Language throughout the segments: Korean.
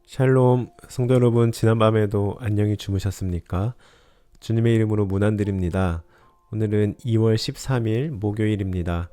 샬롬, 성도 여러분, 지난밤에도 안녕히 주무셨습니까? 주님의 이름으로 문안드립니다. 오늘은 2월 13일 목요일입니다.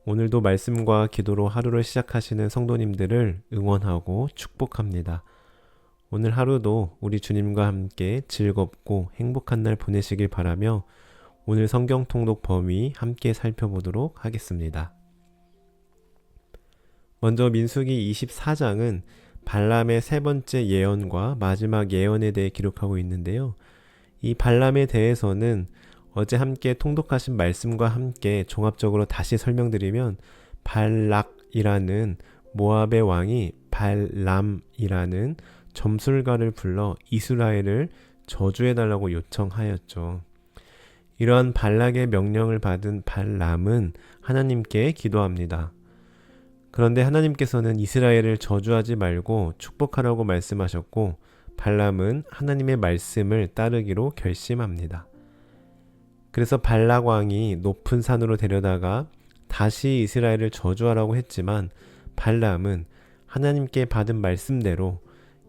오늘도 말씀과 기도로 하루를 시작하시는 성도님들을 응원하고 축복합니다. 오늘 하루도 우리 주님과 함께 즐겁고 행복한 날 보내시길 바라며 오늘 성경 통독 범위 함께 살펴보도록 하겠습니다. 먼저 민수기 24장은 발람의 세 번째 예언과 마지막 예언에 대해 기록하고 있는데요. 이 발람에 대해서는 어제 함께 통독하신 말씀과 함께 종합적으로 다시 설명드리면 발락이라는 모압의 왕이 발람이라는 점술가를 불러 이스라엘을 저주해달라고 요청하였죠. 이러한 발락의 명령을 받은 발람은 하나님께 기도합니다. 그런데 하나님께서는 이스라엘을 저주하지 말고 축복하라고 말씀하셨고 발람은 하나님의 말씀을 따르기로 결심합니다. 그래서 발락 왕이 높은 산으로 데려다가 다시 이스라엘을 저주하라고 했지만 발람은 하나님께 받은 말씀대로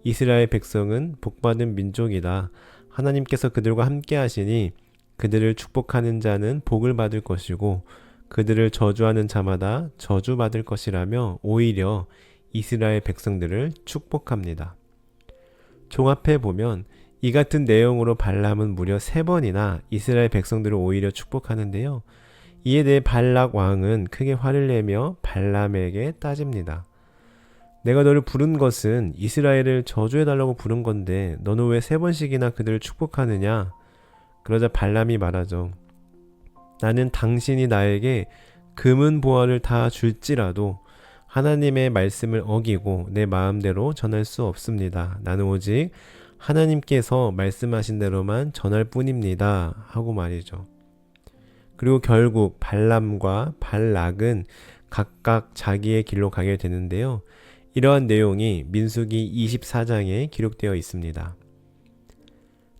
이스라엘 백성은 복받은 민족이다. 하나님께서 그들과 함께 하시니 그들을 축복하는 자는 복을 받을 것이고 그들을 저주하는 자마다 저주받을 것이라며 오히려 이스라엘 백성들을 축복합니다. 종합해 보면 이 같은 내용으로 발람은 무려 3번이나 이스라엘 백성들을 오히려 축복하는데요. 이에 대해 발락 왕은 크게 화를 내며 발람에게 따집니다. 내가 너를 부른 것은 이스라엘을 저주해달라고 부른 건데 너는 왜 3번씩이나 그들을 축복하느냐? 그러자 발람이 말하죠. 나는 당신이 나에게 금은 보화를 다 줄지라도 하나님의 말씀을 어기고 내 마음대로 전할 수 없습니다. 나는 오직 하나님께서 말씀하신 대로만 전할 뿐입니다. 하고 말이죠. 그리고 결국 발람과 발락은 각각 자기의 길로 가게 되는데요. 이러한 내용이 민수기 24장에 기록되어 있습니다.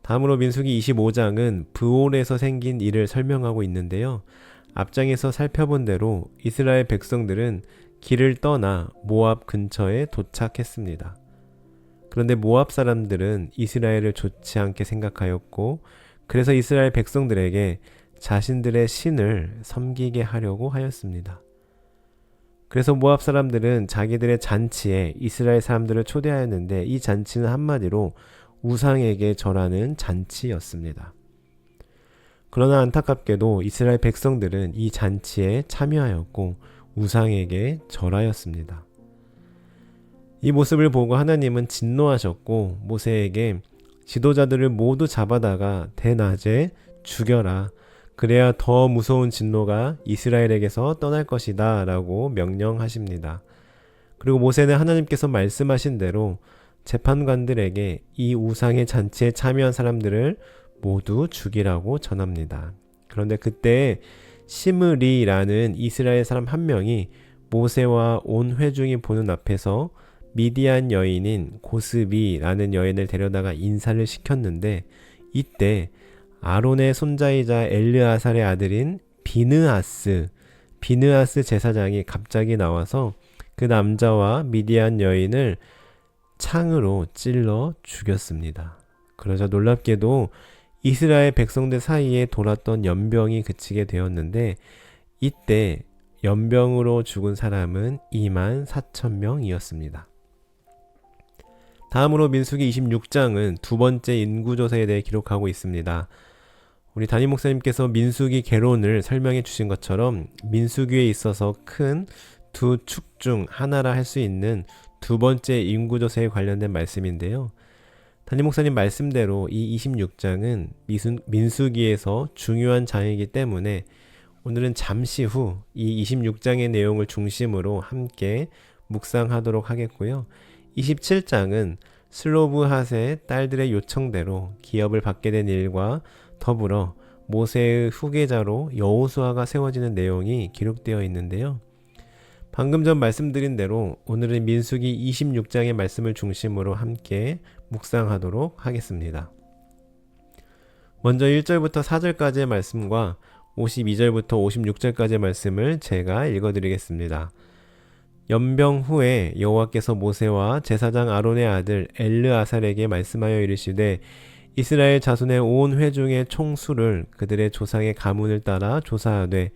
다음으로 민수기 25장은 브올에서 생긴 일을 설명하고 있는데요. 앞장에서 살펴본 대로 이스라엘 백성들은 길을 떠나 모압 근처에 도착했습니다. 그런데 모압 사람들은 이스라엘을 좋지 않게 생각하였고 그래서 이스라엘 백성들에게 자신들의 신을 섬기게 하려고 하였습니다. 그래서 모압 사람들은 자기들의 잔치에 이스라엘 사람들을 초대하였는데 이 잔치는 한마디로 우상에게 절하는 잔치였습니다. 그러나 안타깝게도 이스라엘 백성들은 이 잔치에 참여하였고 우상에게 절하였습니다. 이 모습을 보고 하나님은 진노하셨고 모세에게 지도자들을 모두 잡아다가 대낮에 죽여라. 그래야 더 무서운 진노가 이스라엘에게서 떠날 것이다 라고 명령하십니다. 그리고 모세는 하나님께서 말씀하신 대로 재판관들에게 이 우상의 잔치에 참여한 사람들을 모두 죽이라고 전합니다. 그런데 그때 시므리라는 이스라엘 사람 한 명이 모세와 온 회중이 보는 앞에서 미디안 여인인 고스비라는 여인을 데려다가 인사를 시켰는데 이때 아론의 손자이자 엘르아살의 아들인 비느하스 제사장이 갑자기 나와서 그 남자와 미디안 여인을 창으로 찔러 죽였습니다. 그러자 놀랍게도 이스라엘 백성들 사이에 돌았던 연병이 그치게 되었는데 이때 연병으로 죽은 사람은 24,000명이었습니다. 다음으로 민수기 26장은 두 번째 인구조사에 대해 기록하고 있습니다. 우리 담임 목사님께서 민수기 개론을 설명해 주신 것처럼 민수기에 있어서 큰 두 축 중 하나라 할 수 있는 두 번째 인구조사에 관련된 말씀인데요. 담임 목사님 말씀대로 이 26장은 민수기에서 중요한 장이기 때문에 오늘은 잠시 후 이 26장의 내용을 중심으로 함께 묵상하도록 하겠고요. 27장은 슬로브핫의 딸들의 요청대로 기업을 받게 된 일과 더불어 모세의 후계자로 여호수아가 세워지는 내용이 기록되어 있는데요. 방금 전 말씀드린 대로 오늘은 민수기 26장의 말씀을 중심으로 함께 묵상하도록 하겠습니다. 먼저 1절부터 4절까지의 말씀과 52절부터 56절까지의 말씀을 제가 읽어드리겠습니다. 연병 후에 여호와께서 모세와 제사장 아론의 아들 엘르아살에게 말씀하여 이르시되 이스라엘 자손의 온 회중의 총수를 그들의 조상의 가문을 따라 조사하되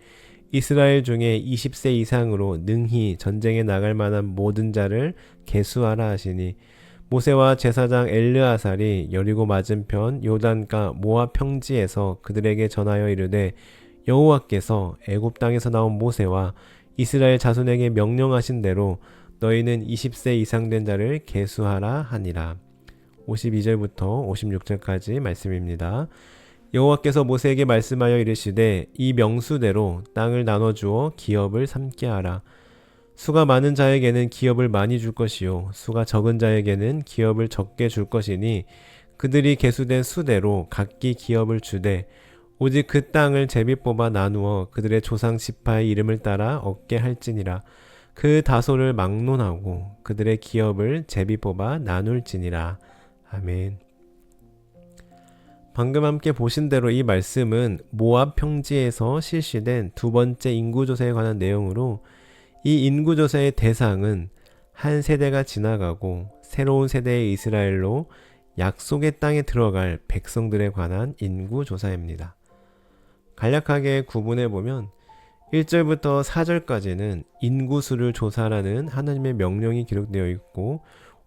이스라엘 중에 20세 이상으로 능히 전쟁에 나갈 만한 모든 자를 계수하라 하시니 모세와 제사장 엘르아살이 여리고 맞은편 요단가 모압 평지에서 그들에게 전하여 이르되 여호와께서 애굽 땅에서 나온 모세와 이스라엘 자손에게 명령하신 대로 너희는 20세 이상 된 자를 계수하라 하니라. 52절부터 56절까지 말씀입니다. 여호와께서 모세에게 말씀하여 이르시되 이 명수대로 땅을 나눠주어 기업을 삼게 하라. 수가 많은 자에게는 기업을 많이 줄 것이요 수가 적은 자에게는 기업을 적게 줄 것이니 그들이 계수된 수대로 각기 기업을 주되 오직 그 땅을 제비 뽑아 나누어 그들의 조상 지파의 이름을 따라 얻게 할지니라. 그 다소를 막론하고 그들의 기업을 제비 뽑아 나눌지니라. 아멘. 방금 함께 보신 대로 이 말씀은 모압 평지에서 실시된 두 번째 인구조사에 관한 내용으로 이 인구조사의 대상은 한 세대가 지나가고 새로운 세대의 이스라엘로 약속의 땅에 들어갈 백성들에 관한 인구조사입니다. 간략하게 구분해보면 1절부터 4절까지는 인구수를 조사하라는 하나님의 명령이 기록되어 있고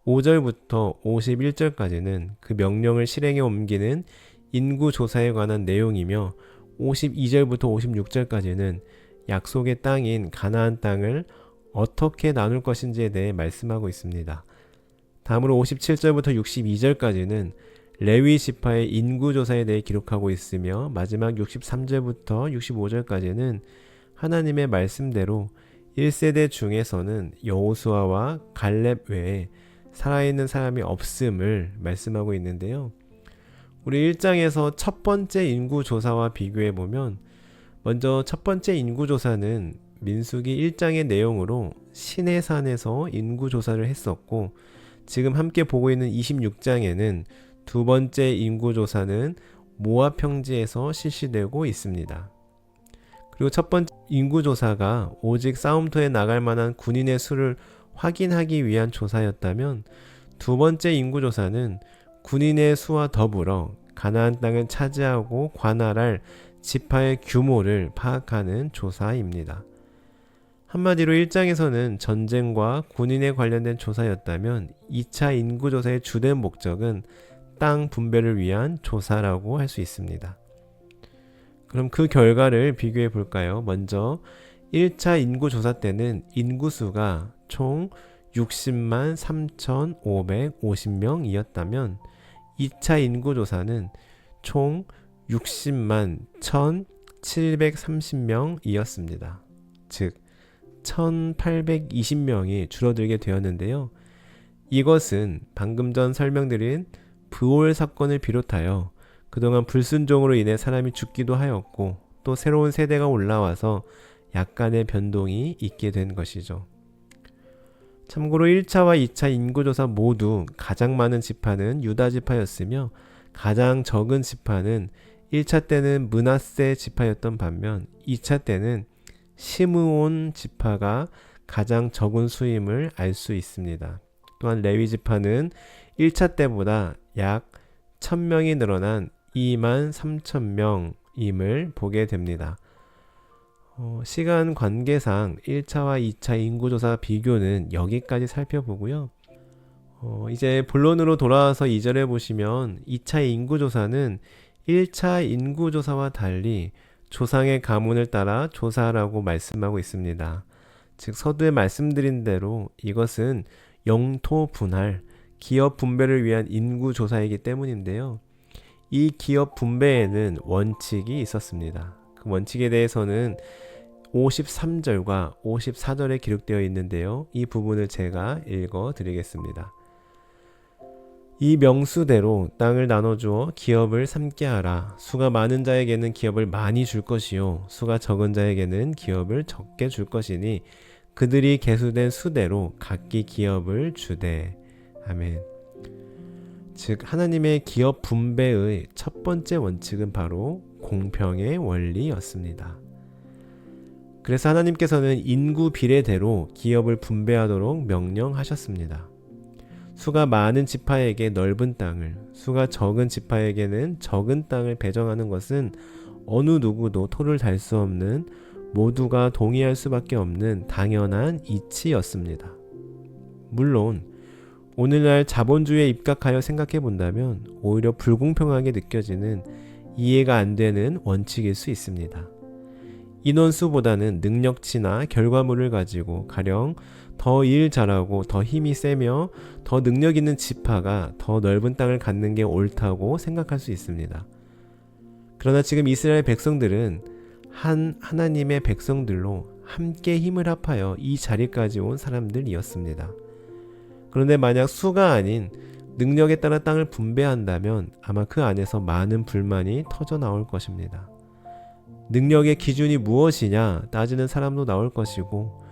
5절부터 51절까지는 그 명령을 실행에 옮기는 인구조사에 관한 내용이며 52절부터 56절까지는 약속의 땅인 가나안 땅을 어떻게 나눌 것인지에 대해 말씀하고 있습니다. 다음으로 57절부터 62절까지는 레위 지파의 인구조사에 대해 기록하고 있으며 마지막 63절부터 65절까지는 하나님의 말씀대로 1세대 중에서는 여호수아와 갈렙 외에 살아있는 사람이 없음을 말씀하고 있는데요. 우리 1장에서 첫 번째 인구조사와 비교해보면 먼저 첫 번째 인구조사는 민수기 1장의 내용으로 시내산에서 인구조사를 했었고 지금 함께 보고 있는 26장에는 두 번째 인구조사는 모압 평지에서 실시되고 있습니다. 그리고 첫 번째 인구조사가 오직 싸움터에 나갈 만한 군인의 수를 확인하기 위한 조사였다면 두 번째 인구조사는 군인의 수와 더불어 가나안 땅을 차지하고 관할할 지파의 규모를 파악하는 조사입니다. 한마디로 1장에서는 전쟁과 군인에 관련된 조사였다면 2차 인구조사의 주된 목적은 땅 분배를 위한 조사라고 할 수 있습니다. 그럼 그 결과를 비교해 볼까요? 먼저 1차 인구조사 때는 인구수가 총 60만 3,550명이었다면 2차 인구조사는 총 60만 1,730명이었습니다. 즉 1,820명이 줄어들게 되었는데요. 이것은 방금 전 설명드린 브올 사건을 비롯하여 그동안 불순종으로 인해 사람이 죽기도 하였고 또 새로운 세대가 올라와서 약간의 변동이 있게 된 것이죠. 참고로 1차와 2차 인구조사 모두 가장 많은 지파는 유다 지파였으며 가장 적은 지파는 1차 때는 므낫세 지파였던 반면 2차 때는 시므온 지파가 가장 적은 수임을 알 수 있습니다. 또한 레위 지파는 1차 때보다 약 1000명이 늘어난 23,000명임을 보게 됩니다. 시간 관계상 1차와 2차 인구조사 비교는 여기까지 살펴보고요. 이제 본론으로 돌아와서 2절에 보시면 2차 인구조사는 1차 인구조사와 달리 조상의 가문을 따라 조사하라고 말씀하고 있습니다. 즉 서두에 말씀드린 대로 이것은 영토 분할, 기업 분배를 위한 인구조사이기 때문인데요. 이 기업 분배에는 원칙이 있었습니다. 그 원칙에 대해서는 53절과 54절에 기록되어 있는데요. 이 부분을 제가 읽어 드리겠습니다. 이 명수대로 땅을 나눠주어 기업을 삼게 하라. 수가 많은 자에게는 기업을 많이 줄 것이요 수가 적은 자에게는 기업을 적게 줄 것이니 그들이 계수된 수대로 각기 기업을 주되. 아멘. 즉 하나님의 기업 분배의 첫 번째 원칙은 바로 공평의 원리였습니다. 그래서 하나님께서는 인구 비례대로 기업을 분배하도록 명령하셨습니다. 수가 많은 지파에게 넓은 땅을, 수가 적은 지파에게는 적은 땅을 배정하는 것은 어느 누구도 토를 달 수 없는, 모두가 동의할 수밖에 없는 당연한 이치였습니다. 물론 오늘날 자본주의에 입각하여 생각해 본다면 오히려 불공평하게 느껴지는, 이해가 안 되는 원칙일 수 있습니다. 인원수보다는 능력치나 결과물을 가지고 가령 더 일 잘하고 더 힘이 세며 더 능력 있는 지파가 더 넓은 땅을 갖는 게 옳다고 생각할 수 있습니다. 그러나 지금 이스라엘 백성들은 하나님의 백성들로 함께 힘을 합하여 이 자리까지 온 사람들이었습니다. 그런데 만약 수가 아닌 능력에 따라 땅을 분배한다면 아마 그 안에서 많은 불만이 터져 나올 것입니다. 능력의 기준이 무엇이냐 따지는 사람도 나올 것이고,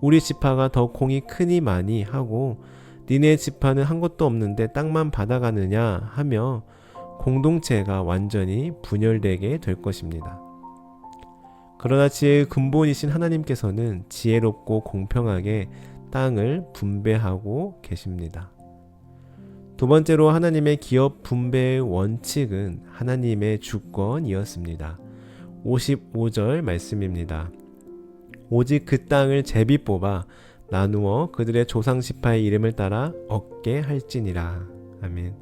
우리 지파가 더 공이 크니 많이 하고 니네 지파는 한 것도 없는데 땅만 받아가느냐 하며 공동체가 완전히 분열되게 될 것입니다. 그러나 지혜의 근본이신 하나님께서는 지혜롭고 공평하게 땅을 분배하고 계십니다. 두 번째로 하나님의 기업 분배의 원칙은 하나님의 주권이었습니다. 55절 말씀입니다. 오직 그 땅을 제비 뽑아 나누어 그들의 조상 지파의 이름을 따라 얻게 할지니라. 아멘.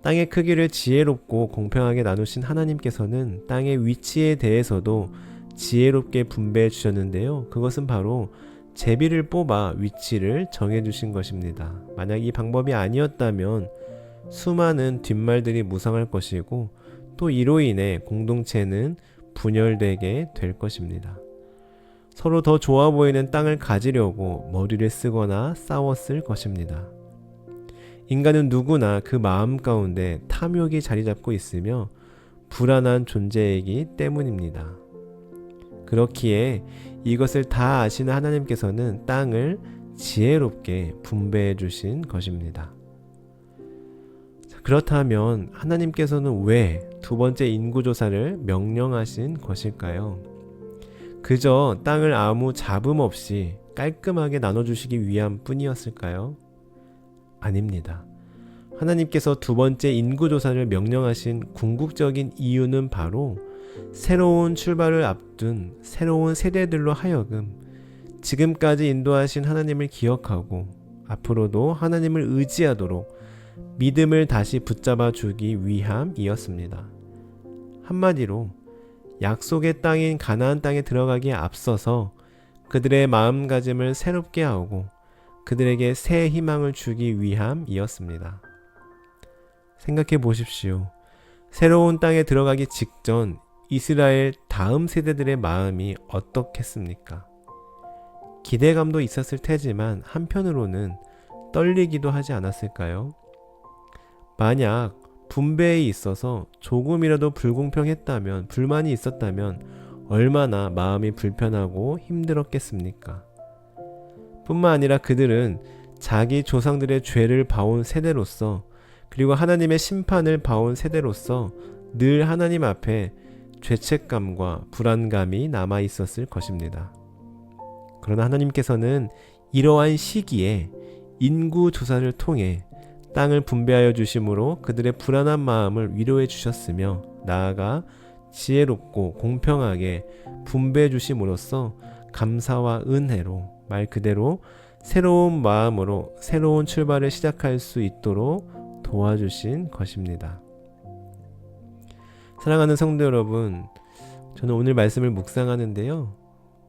땅의 크기를 지혜롭고 공평하게 나누신 하나님께서는 땅의 위치에 대해서도 지혜롭게 분배해 주셨는데요. 그것은 바로 제비를 뽑아 위치를 정해 주신 것입니다. 만약 이 방법이 아니었다면 수많은 뒷말들이 무성할 것이고, 또 이로 인해 공동체는 분열되게 될 것입니다. 서로 더 좋아 보이는 땅을 가지려고 머리를 쓰거나 싸웠을 것입니다. 인간은 누구나 그 마음 가운데 탐욕이 자리 잡고 있으며 불안한 존재이기 때문입니다. 그렇기에 이것을 다 아시는 하나님께서는 땅을 지혜롭게 분배해 주신 것입니다. 그렇다면 하나님께서는 왜 두 번째 인구조사를 명령하신 것일까요? 그저 땅을 아무 잡음 없이 깔끔하게 나눠주시기 위함 뿐이었을까요? 아닙니다. 하나님께서 두 번째 인구조사를 명령하신 궁극적인 이유는 바로 새로운 출발을 앞둔 새로운 세대들로 하여금 지금까지 인도하신 하나님을 기억하고 앞으로도 하나님을 의지하도록 믿음을 다시 붙잡아 주기 위함이었습니다. 한마디로 약속의 땅인 가나안 땅에 들어가기에 앞서서 그들의 마음가짐을 새롭게 하고 그들에게 새 희망을 주기 위함이었습니다. 생각해 보십시오. 새로운 땅에 들어가기 직전 이스라엘 다음 세대들의 마음이 어떻겠습니까? 기대감도 있었을 테지만 한편으로는 떨리기도 하지 않았을까요? 만약 분배에 있어서 조금이라도 불공평했다면, 불만이 있었다면 얼마나 마음이 불편하고 힘들었겠습니까? 뿐만 아니라 그들은 자기 조상들의 죄를 봐온 세대로서, 그리고 하나님의 심판을 봐온 세대로서 늘 하나님 앞에 죄책감과 불안감이 남아 있었을 것입니다. 그러나 하나님께서는 이러한 시기에 인구 조사를 통해 땅을 분배하여 주심으로 그들의 불안한 마음을 위로해 주셨으며, 나아가 지혜롭고 공평하게 분배해 주심으로써 감사와 은혜로, 말 그대로 새로운 마음으로 새로운 출발을 시작할 수 있도록 도와주신 것입니다. 사랑하는 성도 여러분, 저는 오늘 말씀을 묵상하는데요,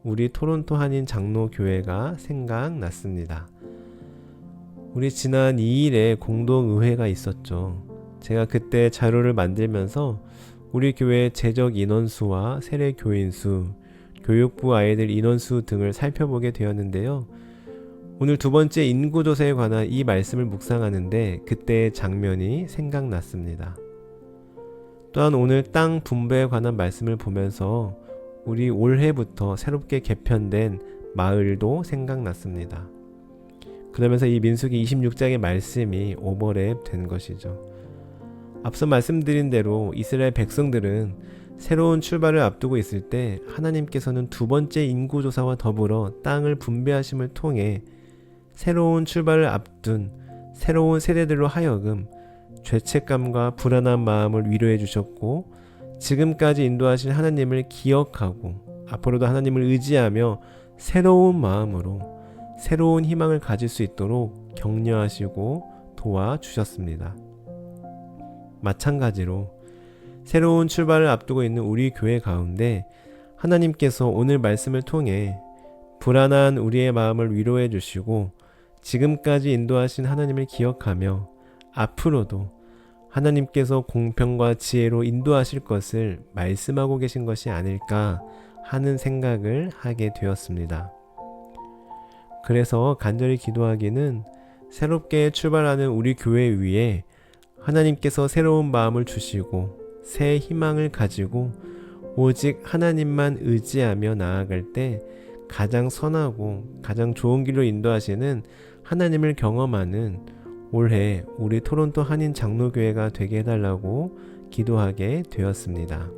우리 토론토 한인 장로교회가 생각났습니다. 우리 지난 2일에 공동의회가 있었죠. 제가 그때 자료를 만들면서 우리 교회 재적 인원수와 세례 교인수, 교육부 아이들 인원수 등을 살펴보게 되었는데요. 오늘 두 번째 인구조사에 관한 이 말씀을 묵상하는데 그때의 장면이 생각났습니다. 또한 오늘 땅 분배에 관한 말씀을 보면서 우리 올해부터 새롭게 개편된 마을도 생각났습니다. 그러면서 이 민수기 26장의 말씀이 오버랩 된 것이죠. 앞서 말씀드린 대로 이스라엘 백성들은 새로운 출발을 앞두고 있을 때 하나님께서는 두 번째 인구조사와 더불어 땅을 분배하심을 통해 새로운 출발을 앞둔 새로운 세대들로 하여금 죄책감과 불안한 마음을 위로해 주셨고, 지금까지 인도하신 하나님을 기억하고 앞으로도 하나님을 의지하며 새로운 마음으로 새로운 희망을 가질 수 있도록 격려하시고 도와주셨습니다. 마찬가지로 새로운 출발을 앞두고 있는 우리 교회 가운데 하나님께서 오늘 말씀을 통해 불안한 우리의 마음을 위로해 주시고 지금까지 인도하신 하나님을 기억하며 앞으로도 하나님께서 공평과 지혜로 인도하실 것을 말씀하고 계신 것이 아닐까 하는 생각을 하게 되었습니다. 그래서 간절히 기도하기는 새롭게 출발하는 우리 교회 위에 하나님께서 새로운 마음을 주시고 새 희망을 가지고 오직 하나님만 의지하며 나아갈 때 가장 선하고 가장 좋은 길로 인도하시는 하나님을 경험하는 올해 우리 토론토 한인 장로교회가 되게 해달라고 기도하게 되었습니다.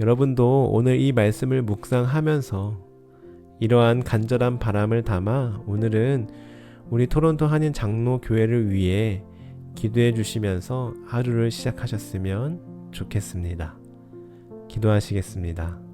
여러분도 오늘 이 말씀을 묵상하면서 이러한 간절한 바람을 담아 오늘은 우리 토론토 한인 장로교회를 위해 기도해 주시면서 하루를 시작하셨으면 좋겠습니다. 기도하시겠습니다.